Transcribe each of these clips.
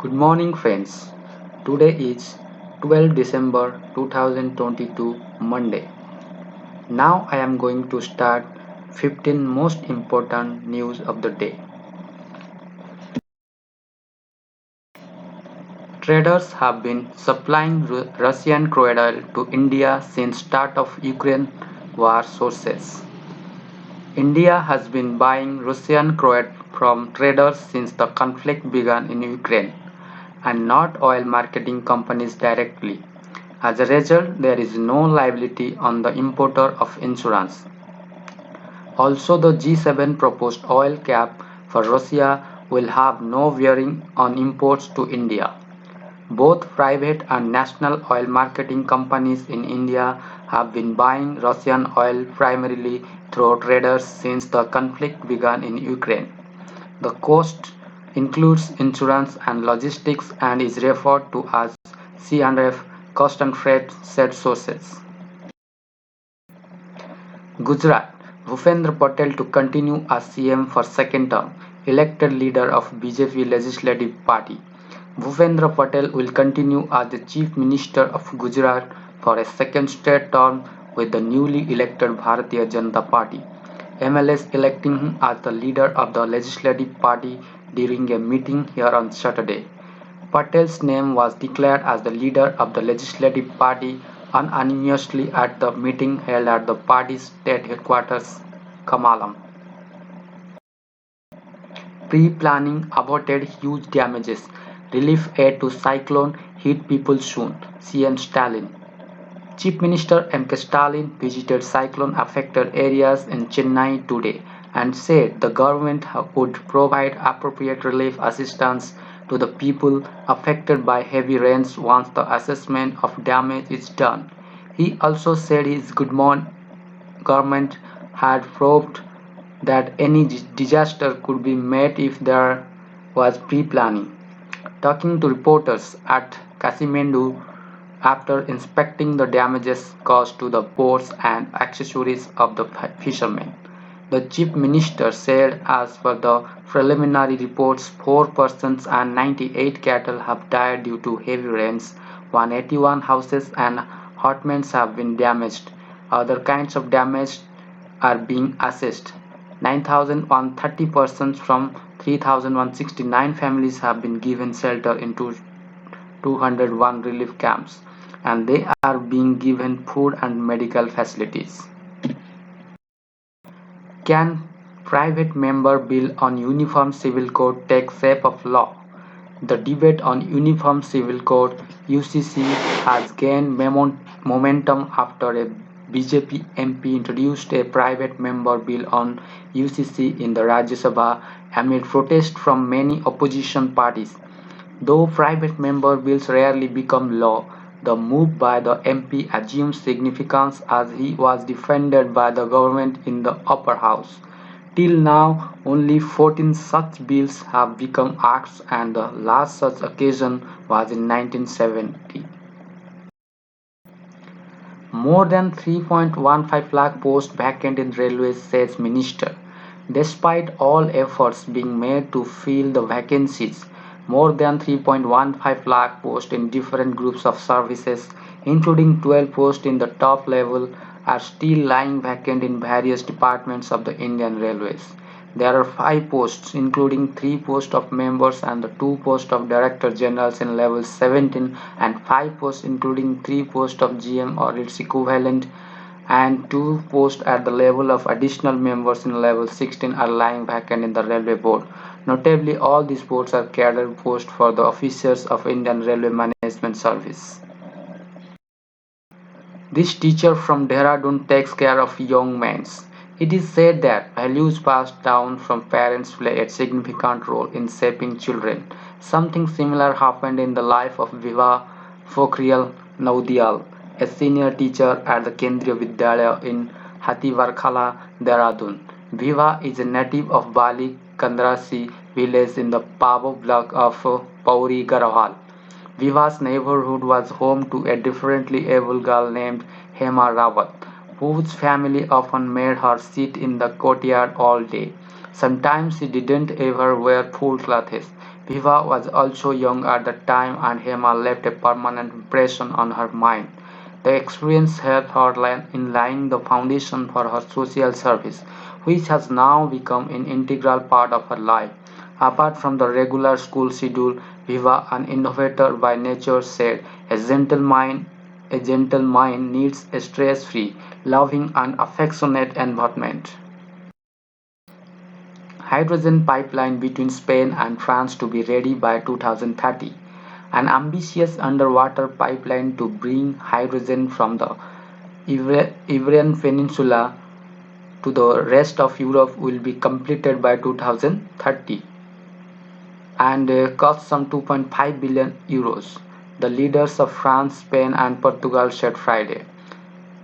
Good morning, friends. Today is 12 December 2022, Monday. Now I am going to start 15 most important news of the day. Traders have been supplying Russian crude oil to India since start of Ukraine war sources. India has been buying Russian crude from traders since the conflict began in Ukraine, and not oil marketing companies directly. As a result, there is no liability on the importer of insurance. Also, the G7 proposed oil cap for Russia will have no bearing on imports to India. Both private and national oil marketing companies in India have been buying Russian oil primarily through traders since the conflict began in Ukraine. The cost includes insurance and logistics and is referred to as C&F cost and freight, said sources. Gujarat: Bhupendra Patel to continue as CM for second term, elected leader of BJP Legislative Party. Bhupendra Patel will continue as the Chief Minister of Gujarat for a second straight term with the newly elected Bharatiya Janata Party (MLS) electing him as the leader of the Legislative Party during a meeting here on Saturday. Patel's name was declared as the leader of the Legislative Party unanimously at the meeting held at the party's state headquarters, Kamalam. Pre-planning averted huge damages. Relief aid to cyclone hit people soon, CM Stalin. Chief Minister M. K. Stalin visited cyclone-affected areas in Chennai today and said the government would provide appropriate relief assistance to the people affected by heavy rains once the assessment of damage is done. He also said his government had proved that any disaster could be met if there was pre-planning. Talking to reporters at Kathmandu after inspecting the damages caused to the boats and accessories of the fishermen, the chief minister said as per the preliminary reports 4 persons and 98 cattle have died due to heavy rains, 181 houses and hotments have been damaged. Other kinds of damage are being assessed. 9,130 persons from 3,169 families have been given shelter in 201 relief camps, and they are being given food and medical facilities. Can private member bill on Uniform Civil Code take shape of law? The debate on Uniform Civil Code (UCC) has gained momentum after a BJP MP introduced a private member bill on UCC in the Rajya Sabha amid protest from many opposition parties. Though private member bills rarely become law, the move by the MP assumes significance as he was defended by the government in the upper house. Till now, only 14 such bills have become acts and the last such occasion was in 1970. More than 3.15 lakh posts vacant in railways, says Minister. Despite all efforts being made to fill the vacancies, more than 3.15 lakh posts in different groups of services, including 12 posts in the top level, are still lying vacant in various departments of the Indian Railways. There are 5 posts, including 3 posts of members and the 2 posts of Director Generals in level 17 and 5 posts including 3 posts of GM or its equivalent and 2 posts at the level of additional members in level 16 are lying vacant in the Railway Board. Notably, all these posts are cadre posts for the officers of Indian Railway Management Service. This teacher from Dehradun takes care of young men. It is said that values passed down from parents play a significant role in shaping children. Something similar happened in the life of Viva Pokhriyal Naudial, a senior teacher at the Kendriya Vidyalaya in Hativarkhala, Dehradun. Viva is a native of Bali Kandrasi village in the Pavo block of Pauri Garhwal. Viva's neighborhood was home to a differently able girl named Hema Rawat, whose family often made her sit in the courtyard all day. Sometimes she didn't ever wear full clothes. Viva was also young at the time and Hema left a permanent impression on her mind. The experience helped her in laying the foundation for her social service, which has now become an integral part of her life. Apart from the regular school schedule, Viva, an innovator by nature, said, a gentle mind needs a stress-free, loving and affectionate environment. Hydrogen pipeline between Spain and France to be ready by 2030. An ambitious underwater pipeline to bring hydrogen from the Iberian Peninsula to the rest of Europe will be completed by 2030 and cost some 2.5 billion euros. The leaders of France, Spain and Portugal said Friday.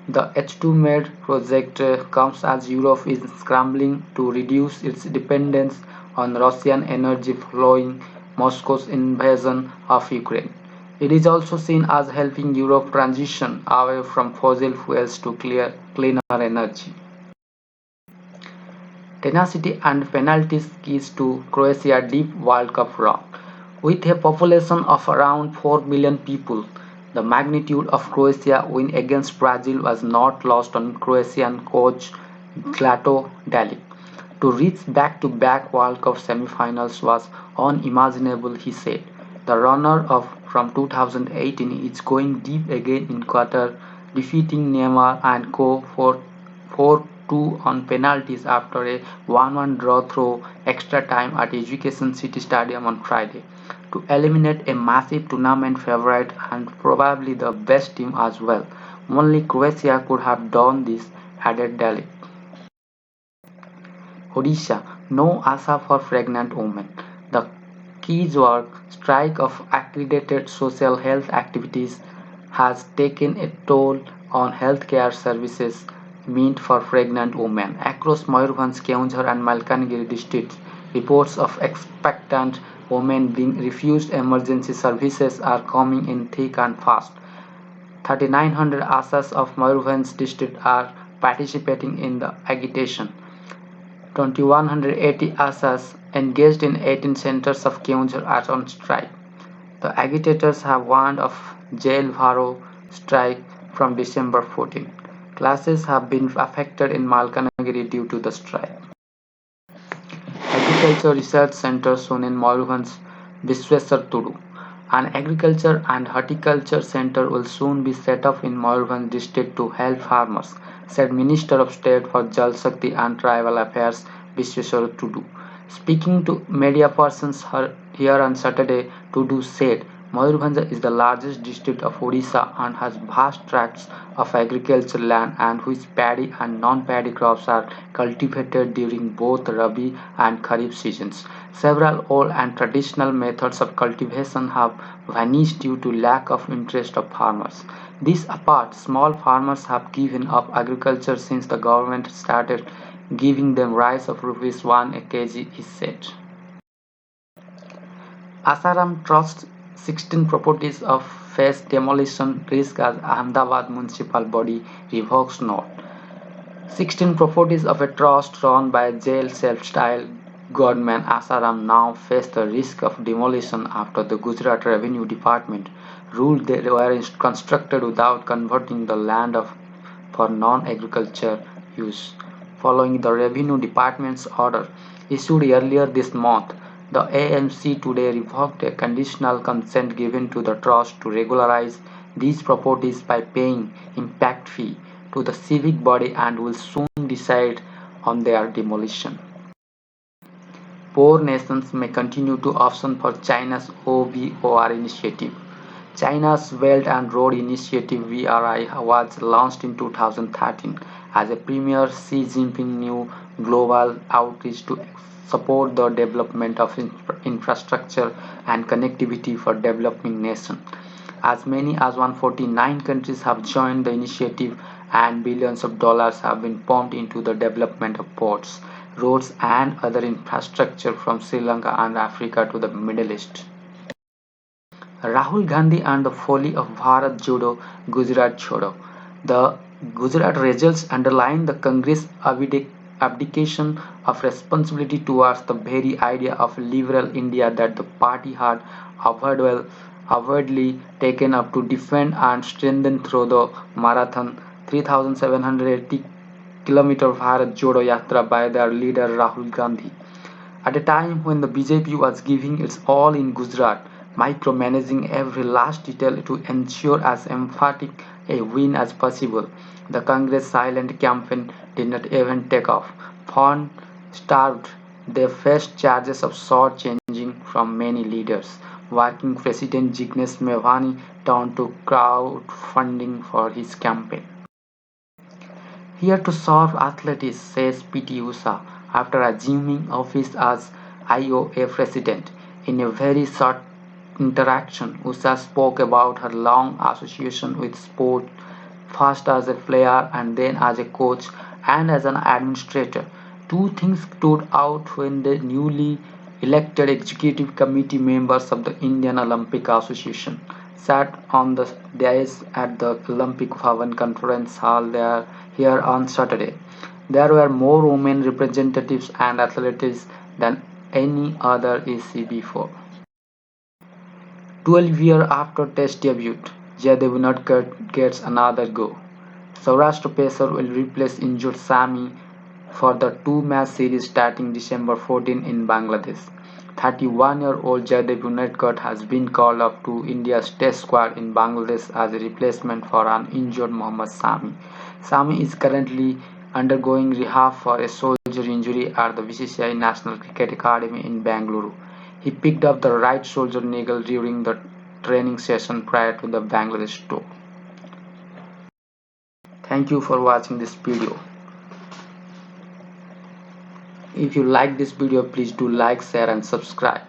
The H2Med project comes as Europe is scrambling to reduce its dependence on Russian energy following Moscow's invasion of Ukraine. It is also seen as helping Europe transition away from fossil fuels to cleaner energy. Tenacity and penalties keys to Croatia deep World Cup run. With a population of around 4 million people, the magnitude of Croatia's win against Brazil was not lost on Croatian coach Zlatko Dalic. To reach back-to-back World Cup semi-finals was unimaginable, he said. The runner-up from 2018 is going deep again in Qatar, defeating Neymar and co for 4-2 on penalties after a 1-1 draw through extra time at Education City Stadium on Friday, to eliminate a massive tournament favourite and probably the best team as well. Only Croatia could have done this, added Dalic. Odisha: No Asha for pregnant women. The Keyswork strike of accredited social health activities has taken a toll on healthcare services meant for pregnant women. Across Mayurbhanj, Keonjhar and Malkangiri districts, reports of expectant women being refused emergency services are coming in thick and fast. 3,900 Ashas of Mayurbhanj district are participating in the agitation. 2,180 Ashas engaged in 18 centers of Keonjhar are on strike. The agitators have warned of jail bharo strike from December 14. Classes have been affected in Malkanagiri due to the strike. Agriculture Research Center soon in Mayurbhanj, Bishweswar Tudu. An agriculture and horticulture center will soon be set up in Mayurbhanj district to help farmers, said Minister of State for Jal Shakti and Tribal Affairs Bishweswar Tudu. Speaking to media persons here on Saturday, Tudu said Mayurbhanj is the largest district of Odisha and has vast tracts of agricultural land and which paddy and non-paddy crops are cultivated during both Rabi and Kharif seasons. Several old and traditional methods of cultivation have vanished due to lack of interest of farmers. This apart, small farmers have given up agriculture since the government started giving them rice of rupees 1 a kg, he said. Asaram trusts 16 properties of face demolition risk as Ahmedabad municipal body revokes note. 16 properties of a trust run by jail self-styled godman Asaram now face the risk of demolition after the Gujarat Revenue Department ruled they were constructed without converting the land for non-agriculture use. Following the Revenue Department's order issued earlier this month, the AMC today revoked a conditional consent given to the trust to regularize these properties by paying impact fee to the civic body and will soon decide on their demolition. Poor nations may continue to option for China's OBOR initiative. China's Belt and Road Initiative (BRI) was launched in 2013 as a premier Xi Jinping new global outreach to support the development of infrastructure and connectivity for developing nations. As many as 149 countries have joined the initiative and billions of dollars have been pumped into the development of ports, roads and other infrastructure from Sri Lanka and Africa to the Middle East. Rahul Gandhi and the folly of Bharat Jodo, Gujarat Chhodo. The Gujarat results underline the Congress abdication of responsibility towards the very idea of liberal India that the party had avowedly taken up to defend and strengthen through the marathon 3,780 kilometer Bharat Jodo Yatra by their leader Rahul Gandhi. At a time when the BJP was giving its all in Gujarat, micromanaging every last detail to ensure as emphatic a win as possible, the Congress silent campaign did not even take off. Fund starved, they faced charges of short-changing from many leaders. Working President Jignesh Mevani turned to crowdfunding for his campaign. Here to serve athletics, says P.T. Usha, after assuming office as IOA president. In a very short interaction, Usha spoke about her long association with sport, first as a player and then as a coach and as an administrator. Two things stood out when the newly elected executive committee members of the Indian Olympic Association sat on the dais at the Olympic Bhavan Conference Hall here on Saturday. There were more women representatives and athletes than any other AC before. 12 years after Test debut, Jaydev Unadkat gets another go. Saurashtra pacer will replace injured Sami for the two-match series starting December 14 in Bangladesh. 31-year-old Jaydev Unadkat has been called up to India's Test squad in Bangladesh as a replacement for an injured Mohammad Sami. Sami is currently undergoing rehab for a shoulder injury at the BCCI National Cricket Academy in Bengaluru. He picked up the right shoulder niggle during the training session prior to the Bangladesh tour. Thank you for watching this video. If you like this video, please do like, share and subscribe.